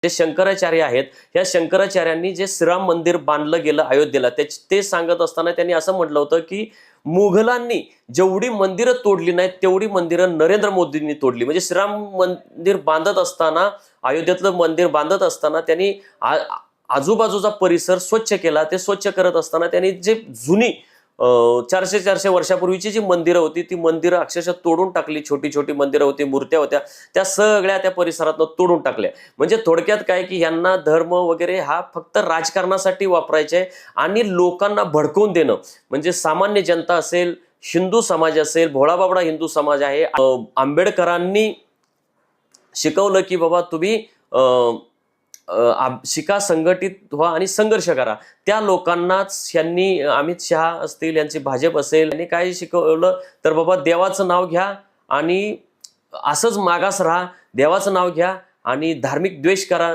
जे शंकराचार्य आहेत, ह्या शंकराचार्यांनी जे श्रीराम मंदिर बांधलं गेलं अयोध्येला, ते सांगत असताना त्यांनी असं म्हटलं होतं की मुघलांनी जेवढी मंदिरं तोडली नाहीत तेवढी मंदिरं नरेंद्र मोदींनी तोडली. म्हणजे श्रीराम मंदिर बांधत असताना, अयोध्येतलं मंदिर बांधत असताना त्यांनी आजूबाजूचा परिसर स्वच्छ केला. ते स्वच्छ करत असताना त्यांनी जे जुनी 400-400 वर्षापूर्वीची जी मंदिरं होती, ती मंदिरं अक्षरशः तोडून टाकली. छोटी छोटी मंदिरं होती, मूर्त्या होत्या, त्या सगळ्या त्या परिसरातनं तोडून टाकल्या. म्हणजे थोडक्यात काय की यांना धर्म वगैरे हा फक्त राजकारणासाठी वापरायचे आहे आणि लोकांना भडकवून देणं. म्हणजे सामान्य जनता असेल, हिंदू समाज असेल, भोळाबाबडा हिंदू समाज आहे. आंबेडकरांनी शिकवलं की बाबा तुम्ही शिका, संघटित व्हा आणि संघर्ष करा. त्या लोकांनाच यांनी, अमित शहा असतील, यांची भाजप असेल, यांनी काय शिकवलं तर बाबा देवाचं नाव घ्या आणि असंच मागास राहा, देवाचं नाव घ्या आणि धार्मिक द्वेष करा.